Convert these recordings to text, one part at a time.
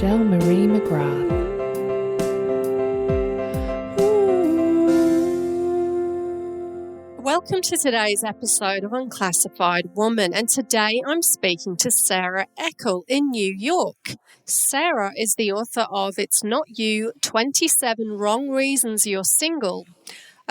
Michelle Marie McGrath. Welcome to today's episode of Unclassified Woman, and today I'm speaking to Sara Eckel in New York. Sara is the author of It's Not You, 27 Wrong Reasons You're Single.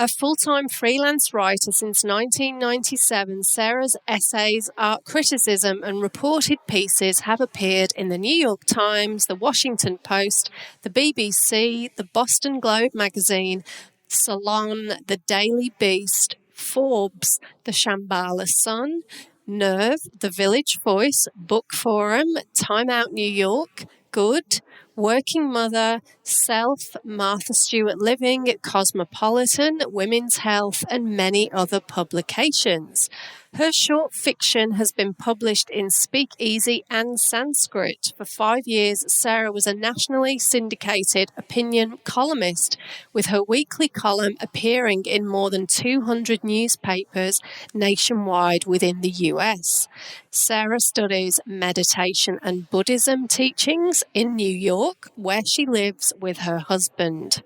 A full-time freelance writer since 1997, Sara's essays, art criticism and reported pieces have appeared in the New York Times, the Washington Post, the BBC, the Boston Globe magazine, Salon, the Daily Beast, Forbes, the Shambhala Sun, Nerve, the Village Voice, Book Forum, Time Out New York, Good, Working Mother, Self, Martha Stewart Living, Cosmopolitan, Women's Health, and many other publications. Her short fiction has been published in Speakeasy and Sanskrit. For 5 years, Sara was a nationally syndicated opinion columnist, with her weekly column appearing in more than 200 newspapers nationwide within the US. Sara studies meditation and Buddhism teachings in New York, where she lives with her husband.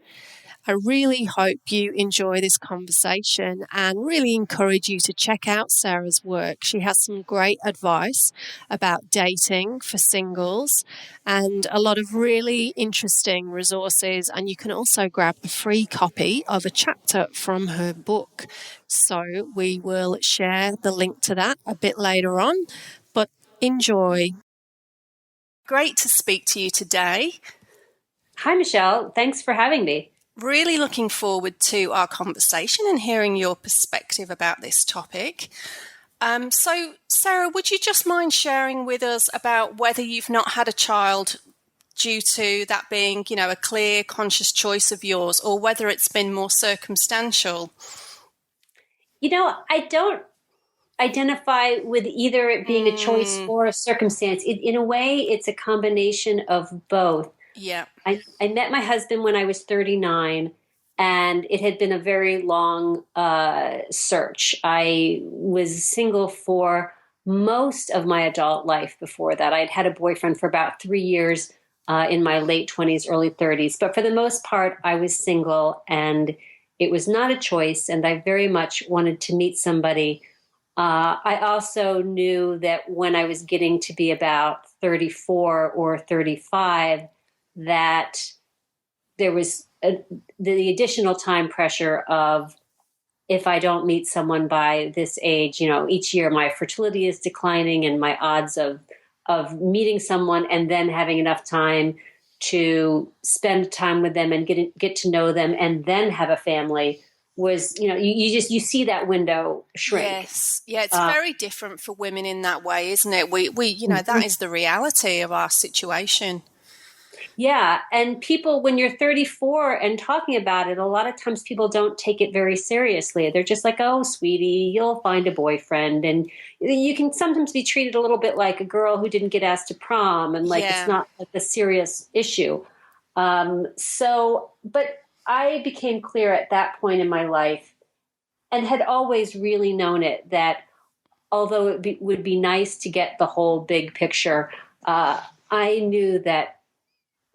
I really hope you enjoy this conversation and really encourage you to check out Sara's work. She has some great advice about dating for singles and a lot of really interesting resources. And you can also grab a free copy of a chapter from her book. So we will share the link to that a bit later on, but enjoy. Great to speak to you today. Hi, Michelle. Thanks for having me. Really looking forward to our conversation and hearing your perspective about this topic. So, Sara, would you just mind sharing with us about whether you've not had a child due to that being, a clear, conscious choice of yours, or whether it's been more circumstantial? I don't identify with either it being a choice or a circumstance. In a way, it's a combination of both. Yeah. I met my husband when I was 39, and it had been a very long search. I was single for most of my adult life before that. I'd had a boyfriend for about 3 years in my late 20s, early 30s. But for the most part, I was single, and it was not a choice, and I very much wanted to meet somebody. I also knew that when I was getting to be about 34 or 35, that there was the additional time pressure of, if I don't meet someone by this age, each year my fertility is declining, and my odds of meeting someone and then having enough time to spend time with them and get to know them and then have a family was, you see that window shrink. Yes. Yeah, it's very different for women in that way, isn't it? We that is the reality of our situation. Yeah. And people, when you're 34 and talking about it, a lot of times people don't take it very seriously. They're just like, oh, sweetie, you'll find a boyfriend. And you can sometimes be treated a little bit like a girl who didn't get asked to prom, and it's not like a serious issue. But I became clear at that point in my life, and had always really known it, that although it would be nice to get the whole big picture, I knew that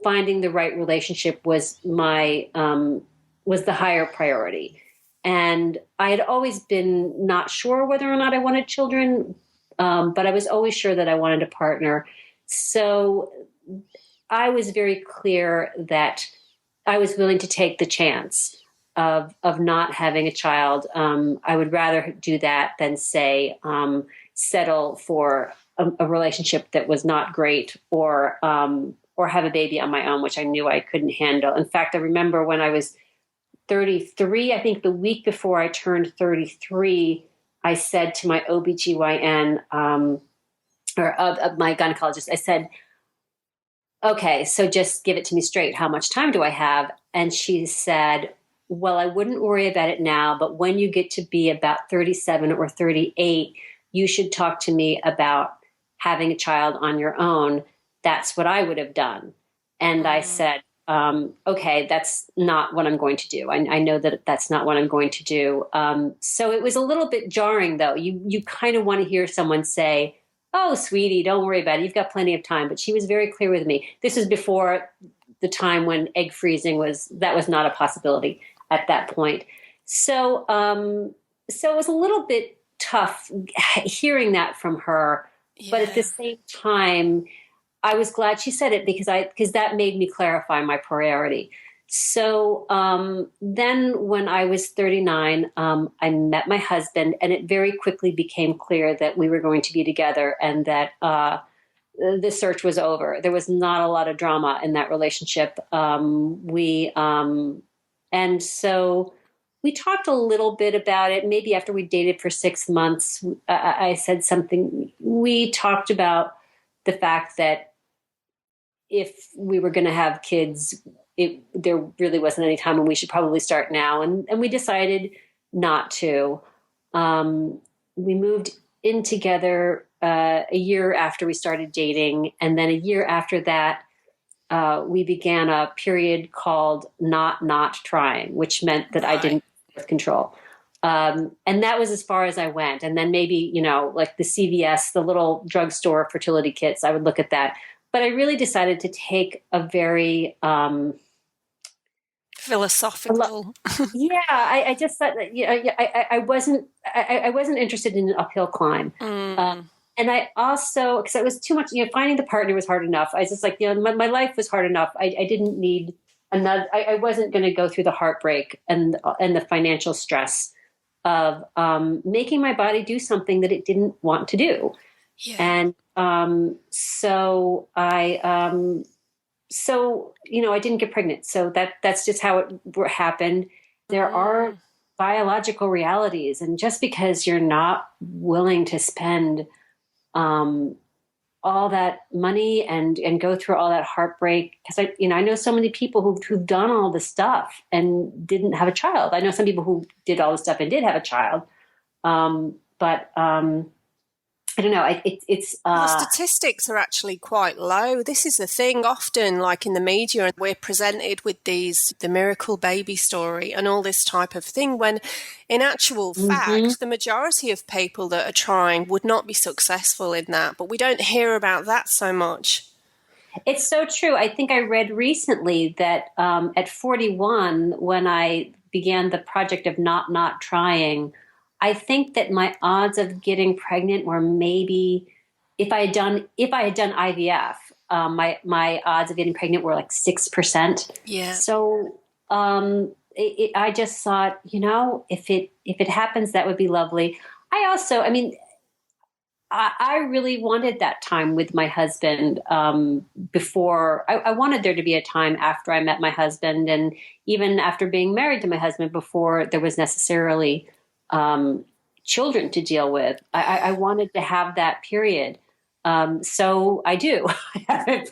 finding the right relationship was was the higher priority. And I had always been not sure whether or not I wanted children, but I was always sure that I wanted a partner. So I was very clear that I was willing to take the chance of not having a child. I would rather do that than say settle for a relationship that was not great, or have a baby on my own, which I knew I couldn't handle. In fact, I remember when I was 33, I think the week before I turned 33, I said to my OBGYN, my gynecologist, I said, okay, so just give it to me straight. How much time do I have? And she said, well, I wouldn't worry about it now, but when you get to be about 37 or 38, you should talk to me about having a child on your own. That's what I would have done. And I said, okay, that's not what I'm going to do. I know that that's not what I'm going to do. So it was a little bit jarring, though. You kind of want to hear someone say, "Oh, sweetie, don't worry about it. You've got plenty of time." But she was very clear with me. This was before the time when egg freezing was not a possibility at that point. So, so it was a little bit tough hearing that from her. Yeah. But at the same time, I was glad she said it because that made me clarify my priority. So then when I was 39, I met my husband, and it very quickly became clear that we were going to be together and that the search was over. There was not a lot of drama in that relationship. And so we talked a little bit about it. Maybe after we dated for 6 months, I said something. We talked about the fact that if we were going to have kids, there really wasn't any time, and we should probably start now. And we decided not to. We moved in together a year after we started dating. And then a year after that, we began a period called not trying, which meant that I didn't have control. And that was as far as I went. And then maybe, like the CVS, the little drugstore fertility kits, I would look at that. But I really decided to take a very philosophical. Yeah, I just thought that I wasn't interested in an uphill climb. And I also, because it was too much, finding the partner was hard enough. I was just like, my life was hard enough. I didn't need another. I wasn't going to go through the heartbreak and the financial stress of making my body do something that it didn't want to do. Yeah. And so I didn't get pregnant. So that's just how it happened. There are biological realities, and just because you're not willing to spend all that money and go through all that heartbreak, because I know so many people who've done all the stuff and didn't have a child. I know some people who did all the stuff and did have a child, but I don't know. It's the statistics are actually quite low. This is the thing. Often, like in the media, we're presented with the miracle baby story and all this type of thing, when in actual fact, the majority of people that are trying would not be successful in that. But we don't hear about that so much. It's so true. I think I read recently that at 41, when I began the project of not trying, I think that my odds of getting pregnant were maybe, if I had done IVF, my odds of getting pregnant were like 6%. Yeah. So I just thought, if it happens, that would be lovely. I really wanted that time with my husband before. I wanted there to be a time after I met my husband, and even after being married to my husband, before there was necessarily children to deal with. I wanted to have that period. So I do. I have it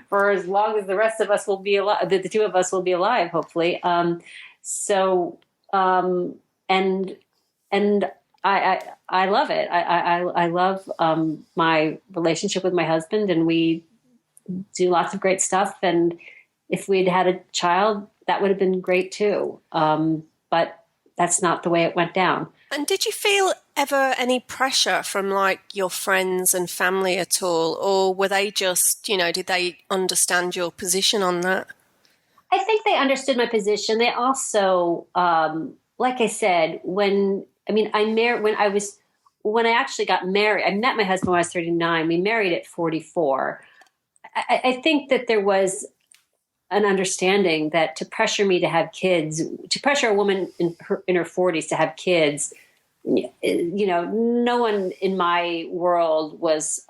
for as long as the rest of us will be alive, the two of us will be alive, hopefully. And I love it. I love my relationship with my husband, and we do lots of great stuff. And if we'd had a child, that would have been great too. But that's not the way it went down. And did you feel ever any pressure from like your friends and family at all? Or were they just, did they understand your position on that? I think they understood my position. They also, like I said, when I actually got married, I met my husband when I was 39. We married at 44. I think that there was an understanding that to pressure me to have kids, to pressure a woman in her 40s to have kids, no one in my world was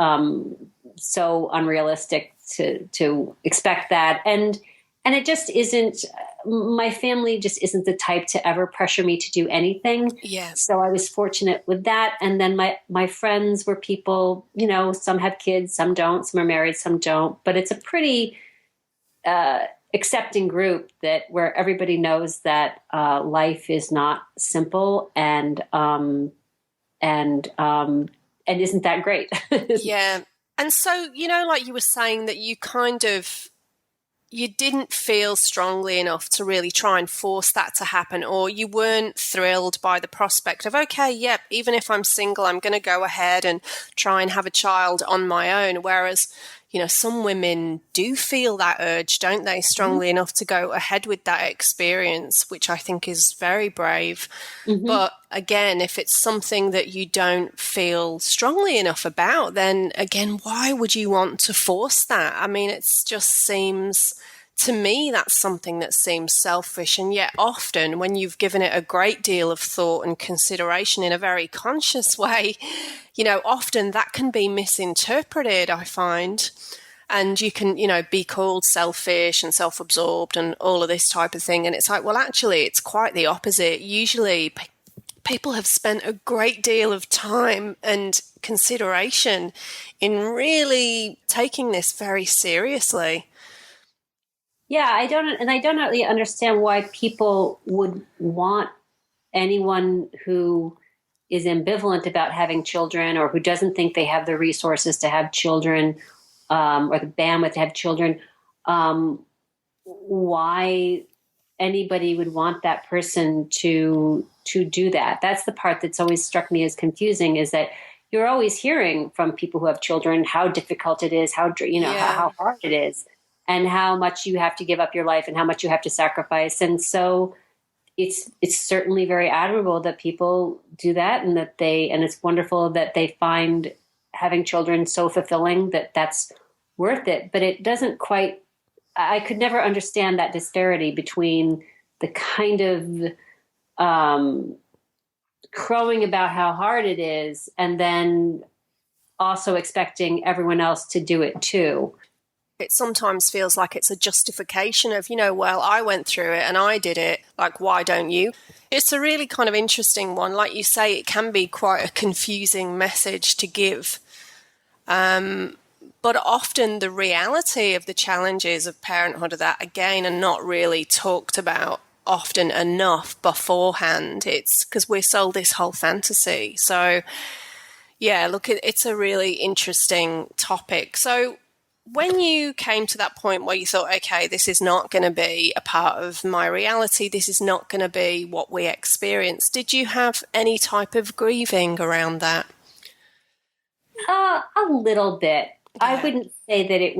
so unrealistic to expect that. And it just isn't, my family just isn't the type to ever pressure me to do anything. Yeah. So I was fortunate with that. And then my friends were people, some have kids, some don't, some are married, some don't, but it's a pretty accepting group where everybody knows that life is not simple and isn't that great. Yeah. And so, like you were saying, that you kind of you didn't feel strongly enough to really try and force that to happen, or you weren't thrilled by the prospect of, okay, yep, even if I'm single, I'm going to go ahead and try and have a child on my own. Whereas, some women do feel that urge, don't they, strongly enough to go ahead with that experience, which I think is very brave. But again, if it's something that you don't feel strongly enough about, then again, why would you want to force that? I mean, it just seems, to me, that's something that seems selfish. And yet often when you've given it a great deal of thought and consideration in a very conscious way, often that can be misinterpreted, I find. And you can, be called selfish and self-absorbed and all of this type of thing. And it's like, well, actually, it's quite the opposite. Usually people have spent a great deal of time and consideration in really taking this very seriously. Yeah, I don't really understand why people would want anyone who is ambivalent about having children, or who doesn't think they have the resources to have children, or the bandwidth to have children, why anybody would want that person to do that. That's the part that's always struck me as confusing, is that you're always hearing from people who have children how difficult it is, how hard it is, and how much you have to give up your life and how much you have to sacrifice. And so it's certainly very admirable that people do that, and it's wonderful that they find having children so fulfilling that that's worth it. But it doesn't quite, I could never understand that disparity between the kind of crowing about how hard it is and then also expecting everyone else to do it too. It sometimes feels like it's a justification of, well, I went through it and I did it, like, why don't you? It's a really kind of interesting one. Like you say, it can be quite a confusing message to give. But often the reality of the challenges of parenthood are that, again, are not really talked about often enough beforehand. It's because we're sold this whole fantasy. So, yeah, look, it's a really interesting topic. So when you came to that point where you thought, okay, this is not going to be a part of my reality, this is not going to be what we experience, did you have any type of grieving around that? A little bit. Yeah. I wouldn't say that it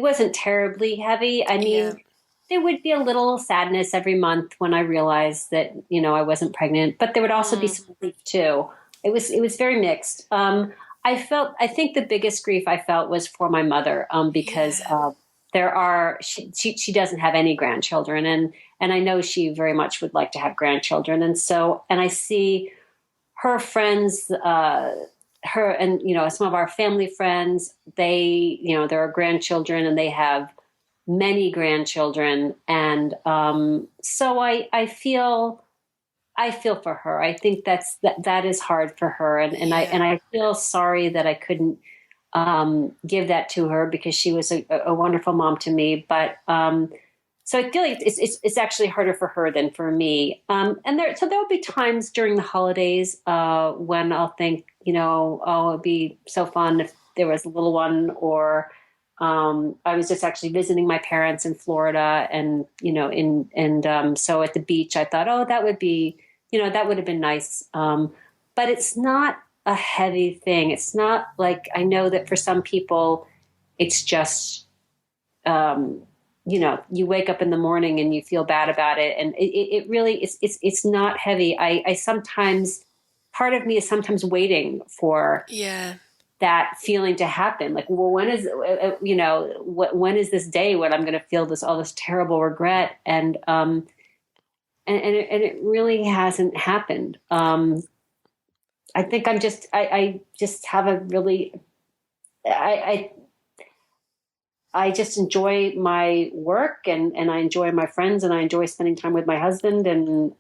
wasn't terribly heavy. I mean, there would be a little sadness every month when I realized that, I wasn't pregnant, but there would also be some relief too. It was very mixed. I think the biggest grief I felt was for my mother, because she doesn't have any grandchildren, and I know she very much would like to have grandchildren. And I see her friends, her and, some of our family friends, they, there are grandchildren and they have many grandchildren. And so I feel for her. I think that is hard for her. And I feel sorry that I couldn't give that to her, because she was a wonderful mom to me. But so I feel like it's actually harder for her than for me. And there'll be times during the holidays when I'll think, it'd be so fun if there was a little one, or I was just actually visiting my parents in Florida, and so at the beach, I thought, oh, that would be, that would have been nice. But it's not a heavy thing. It's not like, I know that for some people, it's just, you wake up in the morning and you feel bad about it, and it really it's not heavy. I sometimes, part of me is sometimes waiting for that feeling to happen. Like, well, when is this day when I'm going to feel all this terrible regret? And it really hasn't happened. I think I just have a really, I just enjoy my work, and I enjoy my friends, and I enjoy spending time with my husband, and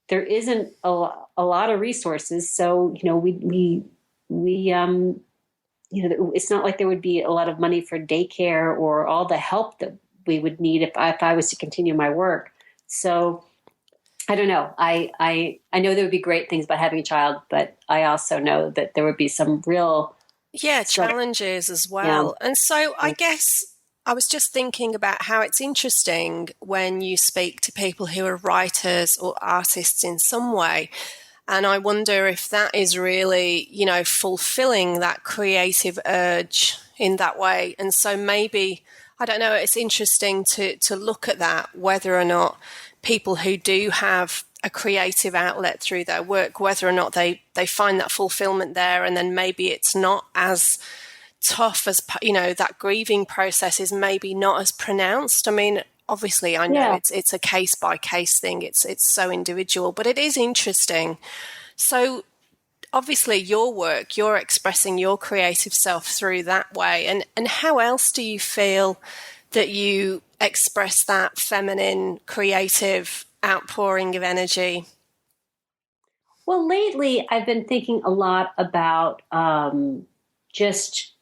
there isn't a lot of resources. So, we it's not like there would be a lot of money for daycare or all the help that we would need if I was to continue my work. So I don't know. I know there would be great things about having a child, but I also know that there would be some real Yeah, So, challenges as yeah. well. And so I guess I was just thinking about how it's interesting when you speak to people who are writers or artists in some way. And I wonder if that is really, fulfilling that creative urge in that way. And so maybe, I don't know, it's interesting to look at that, whether or not people who do have a creative outlet through their work, whether or not they find that fulfillment there, and then maybe it's not as tough as, that grieving process is maybe not as pronounced. I mean, obviously I know it's a case by case thing. It's so individual, but it is interesting. So obviously your work, you're expressing your creative self through that way. And how else do you feel that you express that feminine, creative outpouring of energy? Well, lately I've been thinking a lot about just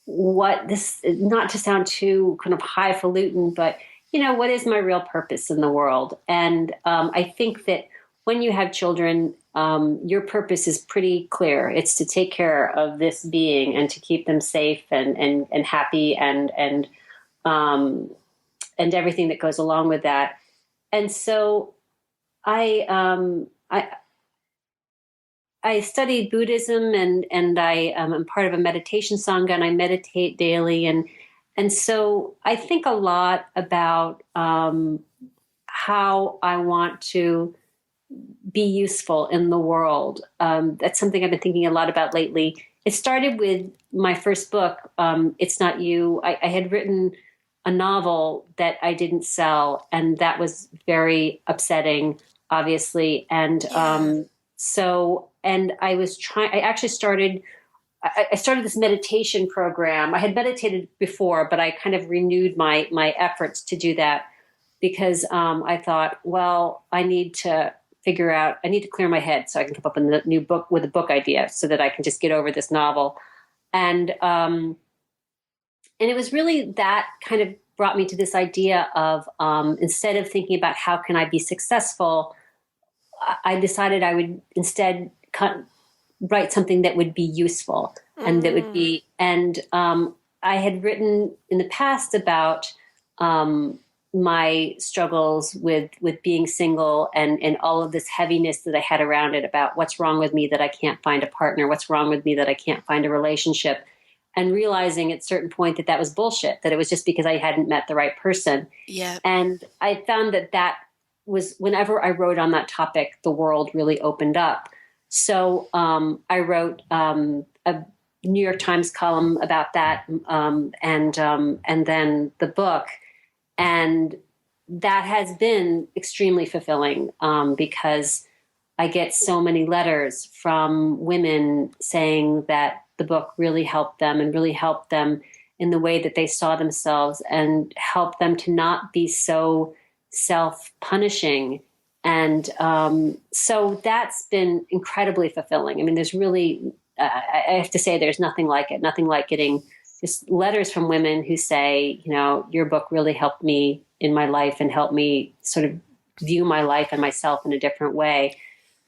what this, not to sound too kind of highfalutin, but, what is my real purpose in the world? And I think that when you have children, your purpose is pretty clear. It's to take care of this being and to keep them safe and happy and everything that goes along with that. And so I studied Buddhism and I am part of a meditation sangha and I meditate daily. And so I think a lot about how I want to be useful in the world. That's something I've been thinking a lot about lately. It started with my first book, It's Not You. I had written a novel that I didn't sell, and that was very upsetting, obviously. And I actually started this meditation program. I had meditated before, but I kind of renewed my efforts to do that because I thought, well, I need to clear my head so I can come up with a book idea so that I can just get over this novel. And it was really that kind of brought me to this idea of instead of thinking about how can I be successful, I decided I would instead write something that would be useful and that would be, and I had written in the past about my struggles with being single and all of this heaviness that I had around it about what's wrong with me that I can't find a partner, what's wrong with me that I can't find a relationship, and realizing at a certain point that was bullshit, that it was just because I hadn't met the right person. Yeah. And I found that was, whenever I wrote on that topic, the world really opened up. So I wrote a New York Times column about that, and then the book. And that has been extremely fulfilling because I get so many letters from women saying that the book really helped them and really helped them in the way that they saw themselves and helped them to not be so self-punishing. And so that's been incredibly fulfilling. I mean, there's really, I have to say, there's nothing like it, nothing like getting just letters from women who say, your book really helped me in my life and helped me sort of view my life and myself in a different way.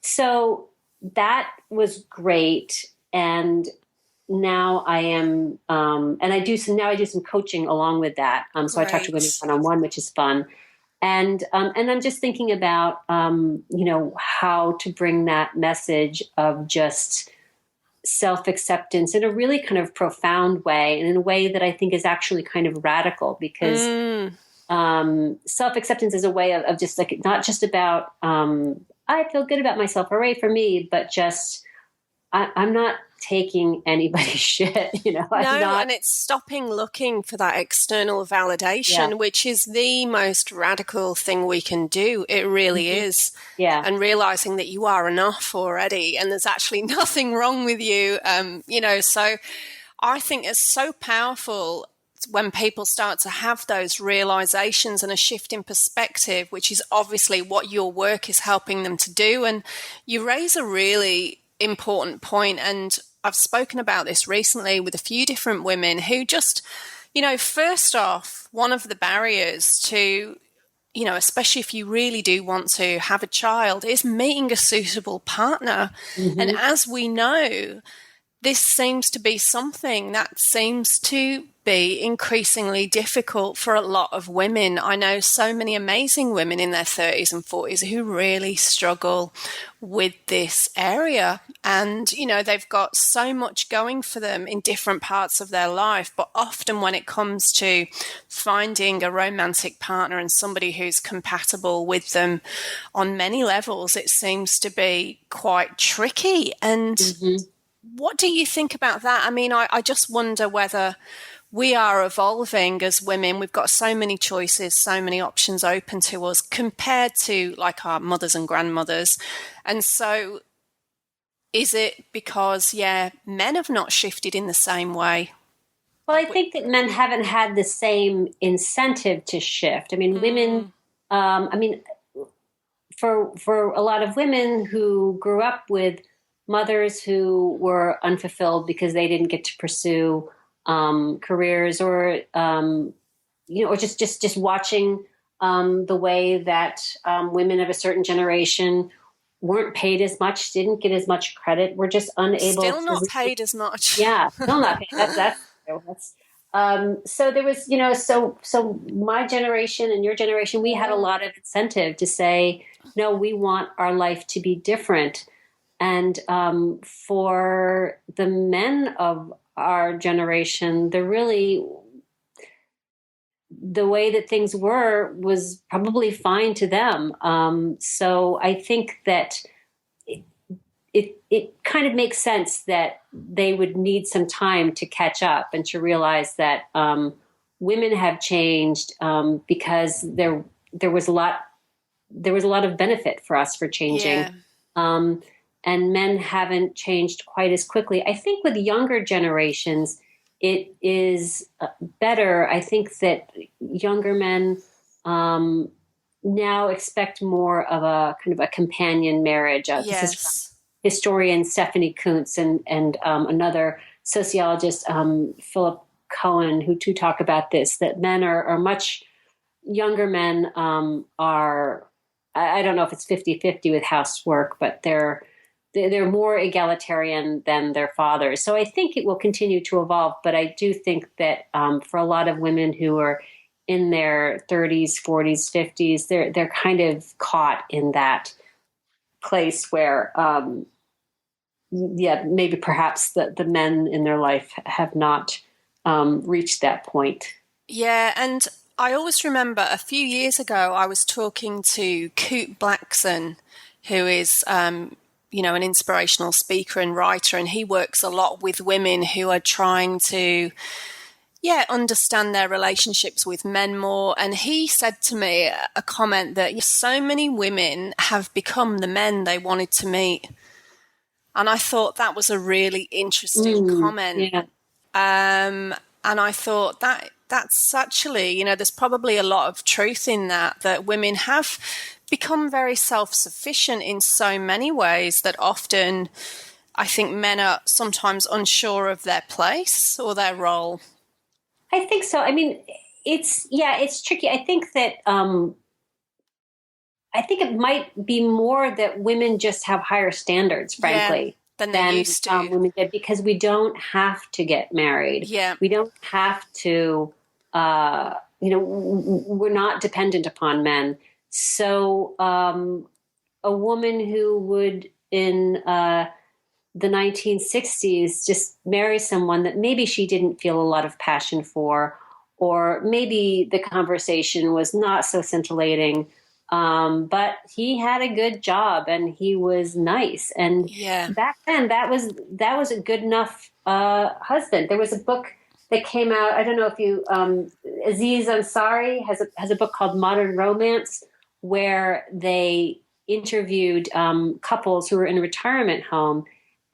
So that was great. And now I am, and I do some coaching along with that. So I talk to women one-on-one, which is fun. And I'm just thinking about, how to bring that message of just self-acceptance in a really kind of profound way, and in a way that I think is actually kind of radical, because self-acceptance is a way of just like, not just about, I feel good about myself, hooray for me, but just, I'm not taking anybody's shit, And it's stopping looking for that external validation, which is the most radical thing we can do. It really is. Yeah. And realizing that you are enough already and there's actually nothing wrong with you. So I think it's so powerful when people start to have those realizations and a shift in perspective, which is obviously what your work is helping them to do. And you raise a really important point, and I've spoken about this recently with a few different women who just, first off, one of the barriers to, especially if you really do want to have a child, is meeting a suitable partner. And as we know, this seems to be something that seems to be increasingly difficult for a lot of women. I know so many amazing women in their 30s and 40s who really struggle with this area. And, you know, they've got so much going for them in different parts of their life. But often when it comes to finding a romantic partner and somebody who's compatible with them on many levels, it seems to be quite tricky. And what do you think about that? I mean, I just wonder whether we are evolving as women. We've got so many choices, so many options open to us compared to like our mothers and grandmothers. And so is it because, men have not shifted in the same way? Well, I think that men haven't had the same incentive to shift. I mean, women, for a lot of women who grew up with mothers who were unfulfilled because they didn't get to pursue careers, or or just watching the way that women of a certain generation weren't paid as much, didn't get as much credit, were just unable. Still not paid as much. Yeah, still not paid. That's so there was, so my generation and your generation, we had a lot of incentive to say, no, we want our life to be different. And for the men of our generation, the way that things were was probably fine to them. So I think that it kind of makes sense that they would need some time to catch up and to realize that women have changed because there was a lot of benefit for us for changing. Yeah. And men haven't changed quite as quickly. I think with younger generations, it is better. I think that younger men now expect more of a kind of a companion marriage. Yes. This is from historian Stephanie Kuntz and another sociologist, Philip Cohen, who talk about this, that men are much younger men are, I don't know if it's 50-50 with housework, but they're more egalitarian than their fathers. So I think it will continue to evolve. But I do think that for a lot of women who are in their 30s, 40s, 50s, they're kind of caught in that place where, maybe perhaps the men in their life have not reached that point. Yeah, and I always remember a few years ago I was talking to Coot Blackson, who is an inspirational speaker and writer, and he works a lot with women who are trying to understand their relationships with men more. And he said to me a comment that so many women have become the men they wanted to meet. And I thought that was a really interesting comment. Yeah. And I thought that's actually, there's probably a lot of truth in that women have become very self-sufficient in so many ways that often I think men are sometimes unsure of their place or their role. I think so. I mean, it's tricky. I think that it might be more that women just have higher standards, frankly, than they used to. Women did, because we don't have to get married. Yeah. We don't have to, we're not dependent upon men. So a woman who would in the 1960s just marry someone that maybe she didn't feel a lot of passion for, or maybe the conversation was not so scintillating, but he had a good job and he was nice. And back then that was a good enough husband. There was a book that came out. I don't know if you, Aziz Ansari has a book called Modern Romance, where they interviewed couples who were in a retirement home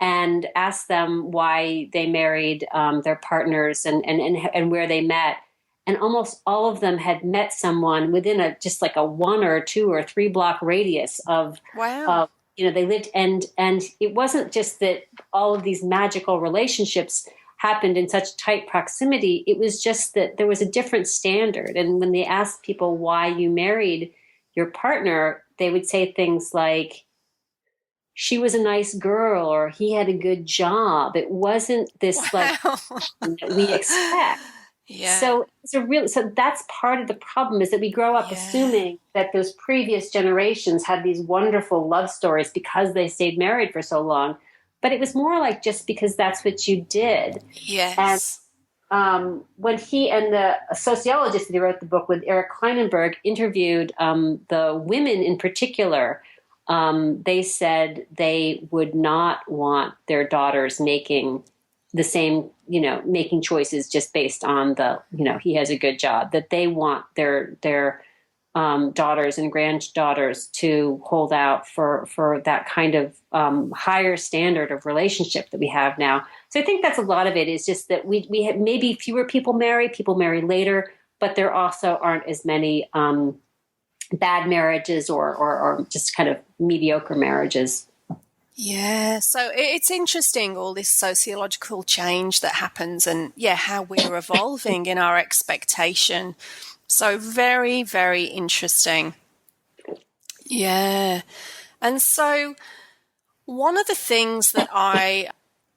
and asked them why they married their partners and where they met. And almost all of them had met someone within just like a 1 or 2 or 3 block radius of, wow. They lived. And it wasn't just that all of these magical relationships happened in such tight proximity. It was just that there was a different standard. And when they asked people why you married your partner, they would say things like, she was a nice girl or he had a good job. It wasn't this like Wow. that we expect. Yeah. So so that's part of the problem, is that we grow up Yeah. assuming that those previous generations had these wonderful love stories because they stayed married for so long. But it was more like just because that's what you did. And Yes. when he and the sociologist that he wrote the book with, Eric Kleinenberg, interviewed the women in particular, they said they would not want their daughters making the same, making choices just based on he has a good job, that they want their daughters and granddaughters to hold out for that kind of higher standard of relationship that we have now. So I think that's a lot of it, is just that we have maybe fewer people marry later, but there also aren't as many bad marriages or just kind of mediocre marriages. Yeah, so it's interesting, all this sociological change that happens and, how we're evolving in our expectation. So very, very interesting. Yeah. And so one of the things that I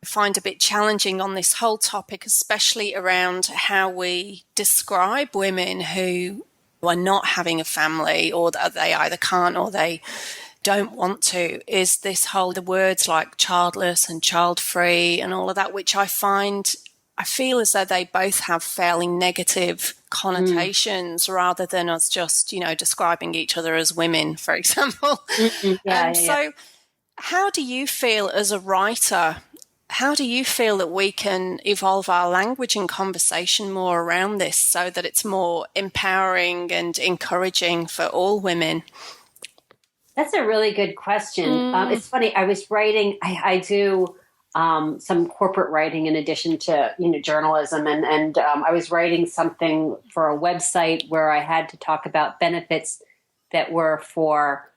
find a bit challenging on this whole topic, especially around how we describe women who are not having a family, or that they either can't or they don't want to, is this whole, the words like childless and childfree and all of that, which I feel as though they both have fairly negative connotations rather than us just, describing each other as women, for example. So how do you feel as a writer? How do you feel that we can evolve our language and conversation more around this so that it's more empowering and encouraging for all women? That's a really good question. It's funny. I was writing. I do some corporate writing in addition to journalism, and I was writing something for a website where I had to talk about benefits that were for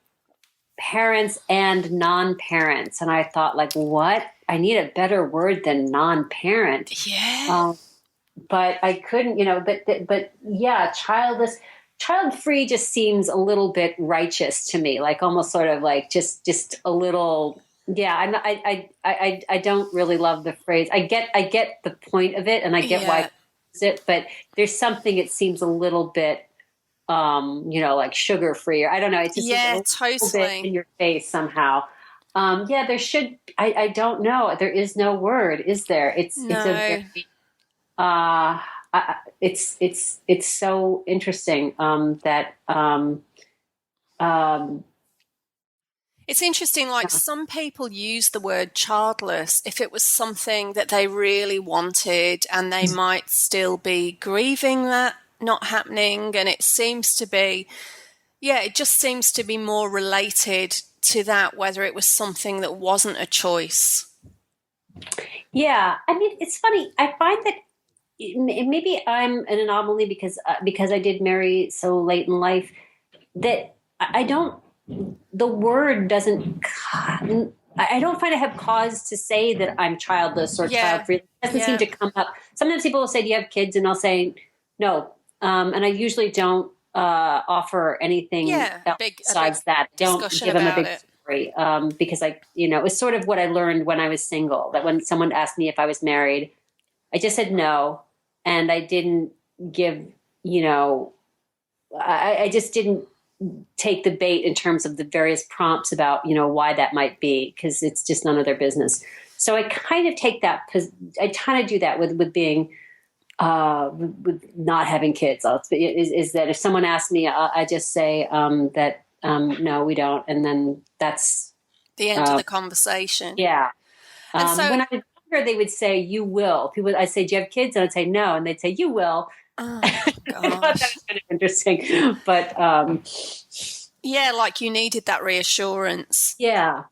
parents and non-parents, and I thought, like, what? I need a better word than non-parent. Yeah. But I couldn't. But yeah, childless. Child-free just seems a little bit righteous to me, like almost sort of like just a little. Yeah, I don't really love the phrase. I get the point of it, and I get why it's it, but there's something, it seems a little bit, like sugar-free, or I don't know. It's just a little bit in your face somehow. There should. I don't know. There is no word, is there? It's a very. It's so interesting that it's interesting, like some people use the word childless if it was something that they really wanted and they might still be grieving that not happening, and it seems to be it just seems to be more related to that, whether it was something that wasn't a choice. I mean, it's funny. I find that maybe I'm an anomaly because I did marry so late in life, that I don't. The word doesn't. I don't find I have cause to say that I'm childless or child-free. It doesn't seem to come up. Sometimes people will say, "Do you have kids?" And I'll say, "No," and I usually don't offer anything besides that. Don't give them a big story because it's sort of what I learned when I was single. That when someone asked me if I was married, I just said no. And I didn't give, I just didn't take the bait in terms of the various prompts about, why that might be, because it's just none of their business. So I kind of take that, I kind of do that with being, with not having kids. Is that if someone asks me, I just say that, no, we don't. And then that's the end of the conversation. Yeah. So, when I was younger, they would say, "You will." I'd say, "Do you have kids?" And I'd say, "No." And they'd say, "You will." Oh, gosh. I thought that was kind of interesting. But like you needed that reassurance. Yeah.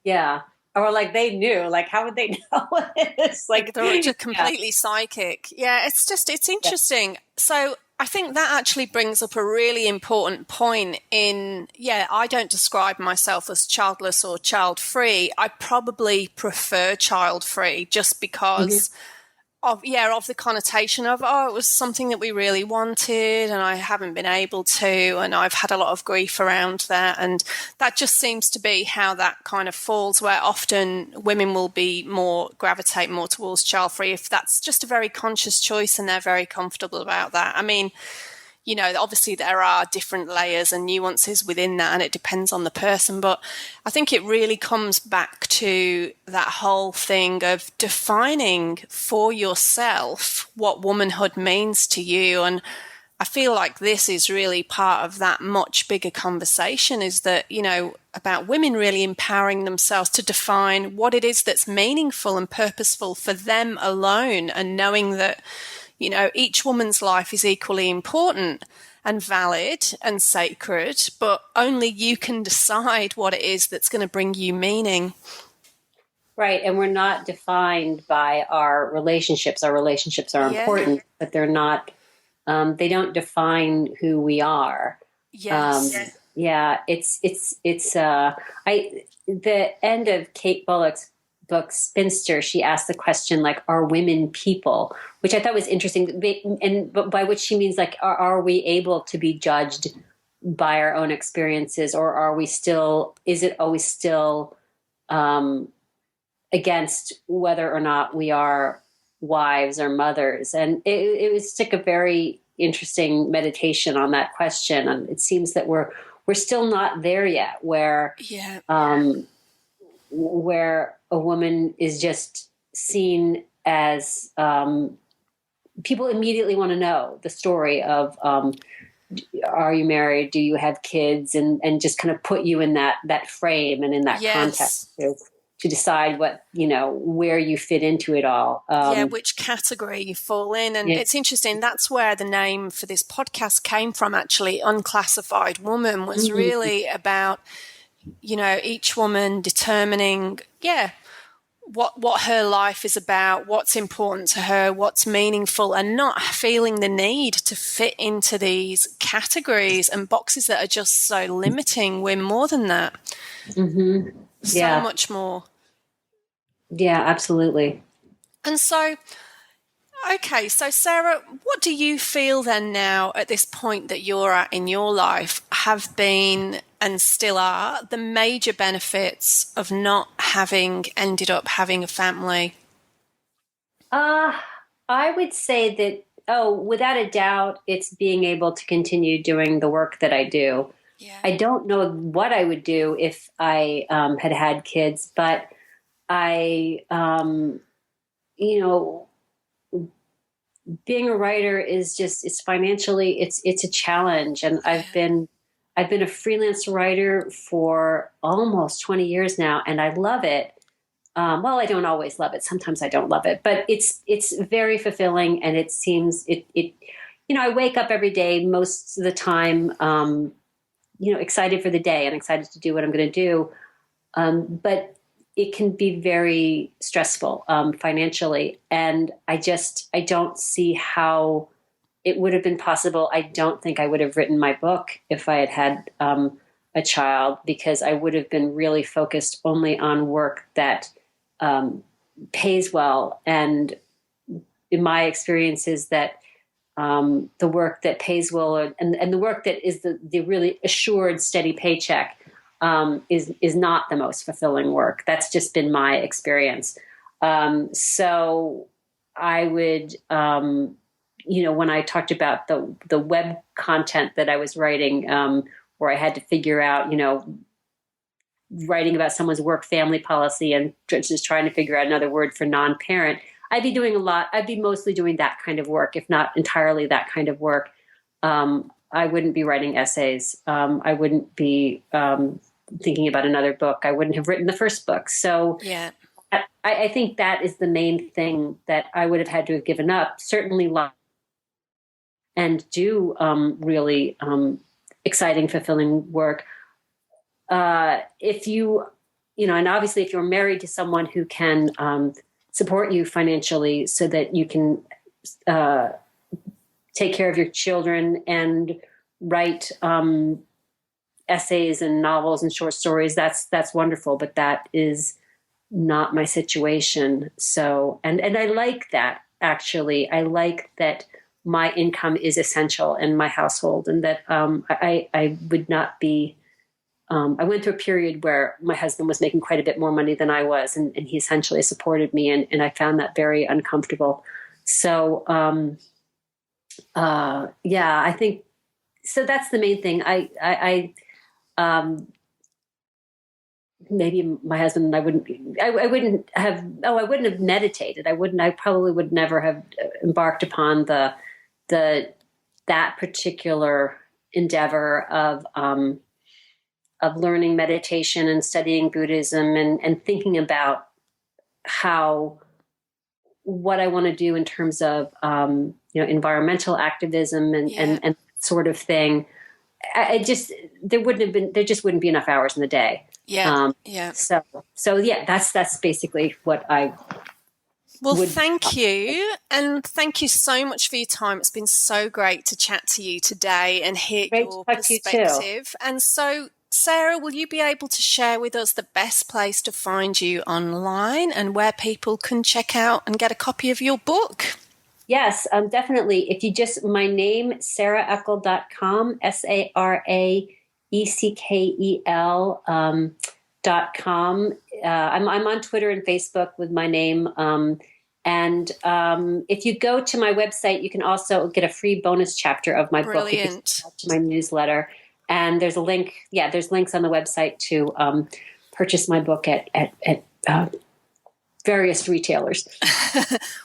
Or like they knew. Like, how would they know this? Like they're just completely psychic. Yeah, it's interesting. Yeah. So I think that actually brings up a really important point in, I don't describe myself as childless or child-free. I probably prefer child-free just because of the connotation of, oh, it was something that we really wanted and I haven't been able to, and I've had a lot of grief around that. And that just seems to be how that kind of falls, where often women will gravitate more towards child-free if that's just a very conscious choice and they're very comfortable about that. I mean, you know, obviously there are different layers and nuances within that, and it depends on the person. But I think it really comes back to that whole thing of defining for yourself what womanhood means to you. And I feel like this is really part of that much bigger conversation, is that, you know, about women really empowering themselves to define what it is that's meaningful and purposeful for them alone, and knowing that, you know, each woman's life is equally important and valid and sacred, but only you can decide what it is that's going to bring you meaning. Right. And we're not defined by our relationships. Our relationships are important, but they're not, they don't define who we are. Yes. The end of Kate Bullock's book Spinster, she asked the question, like, are women people, which I thought was interesting, and by which she means, like, are we able to be judged by our own experiences, or is it always still against whether or not we are wives or mothers? And it was like a very interesting meditation on that question, and it seems that we're still not there yet, where a woman is just seen as, people immediately want to know the story of, are you married? Do you have kids? And just kind of put you in that frame and in that context to decide what, you know, where you fit into it all. Which category you fall in. And it's interesting. That's where the name for this podcast came from, actually. Unclassified Woman was really about, you know, each woman determining, what her life is about, what's important to her, what's meaningful, and not feeling the need to fit into these categories and boxes that are just so limiting. We're more than that. Mm-hmm. So much more. Yeah, absolutely. And so, okay, so Sarah, what do you feel then now at this point that you're at in your life have been and still are the major benefits of not having ended up having a family? I would say that, without a doubt, it's being able to continue doing the work that I do. Yeah. I don't know what I would do if I had kids, but I, you know, being a writer is just, it's financially, it's a challenge. And I've been a freelance writer for almost 20 years now, and I love it. Well, I don't always love it. Sometimes I don't love it, but it's very fulfilling, and it seems you know, I wake up every day most of the time, you know, excited for the day and excited to do what I'm going to do. But it can be very stressful financially. And I don't see how it would have been possible. I don't think I would have written my book if I had a child, because I would have been really focused only on work that pays well. And in my experience is that the work that pays well and the work that is the really assured steady paycheck is not the most fulfilling work. That's just been my experience. So I would, you know, when I talked about the web content that I was writing, where I had to figure out, you know, writing about someone's work family policy and just trying to figure out another word for non-parent, I'd be mostly doing that kind of work, if not entirely that kind of work. I wouldn't be writing essays. I wouldn't be thinking about another book. I wouldn't have written the first book. So I think that is the main thing that I would have had to have given up, certainly, and do really exciting, fulfilling work. If you know, and obviously if you're married to someone who can support you financially so that you can take care of your children and write essays and novels and short stories, that's wonderful, but that is not my situation. So, and I like that actually. I like that my income is essential in my household, and that I would not be. I went through a period where my husband was making quite a bit more money than I was, and he essentially supported me, and I found that very uncomfortable. So, I think so. That's the main thing. Maybe my husband and I wouldn't have meditated. I probably would never have embarked upon that particular endeavor of learning meditation and studying Buddhism and thinking about what I want to do in terms of, environmental activism and sort of thing. There just wouldn't be enough hours in the day. Yeah. So that's basically what I. Well, thank you. And thank you so much for your time. It's been so great to chat to you today and hear your perspective. And so, Sarah, will you be able to share with us the best place to find you online and where people can check out and get a copy of your book? Yes, definitely. If you just, my name, saraeckel.com, SARAECKEL.com. I'm on Twitter and Facebook with my name. And if you go to my website, you can also get a free bonus chapter of my book. Brilliant. To my newsletter. And there's a link. Yeah, there's links on the website to purchase my book at various retailers.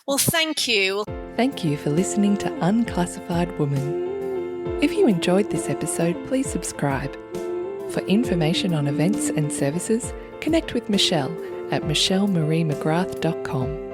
Well, thank you. Thank you for listening to Unclassified Woman. If you enjoyed this episode, please subscribe. For information on events and services, connect with Michelle at michellemariemcgrath.com.